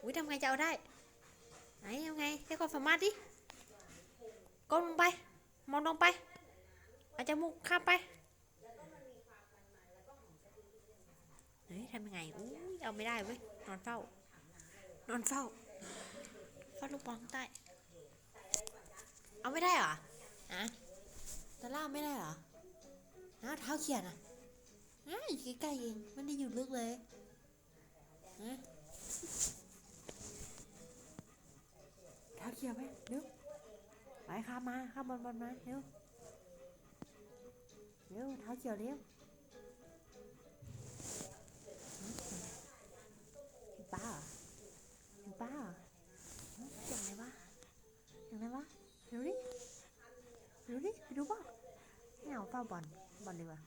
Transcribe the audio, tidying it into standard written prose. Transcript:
อุ้ยทำไงจะเอาได้ไหนยังไงใช้ความสามารถดิก้มลงไปมองลงไปอาจจะมุกข้ามไปเฮ้ยทำยังไงอุ้ยเอาไม่ได้เว้ยนอนเฝ้านอนเฝ้าลูกบอลข้างใต้เอาไม่ได้เหรอฮะตะล่าไม่ได้เหรอนะเท้าเขียนอ่ะอยู่ใกล้ๆเองไม่ได้อยู่ลึกเลยฮะเท้าเขียวไปเร็วไปข้ามมาข้ามบอลมาเร็วเท้าเขียวเร็วเห็นป้าเหรอเห็นป้าเหรออย่างไรวะอย่างไรวะเร็วดิไปดูป่ะไม่เอาเฝ้าบอลดีกว่า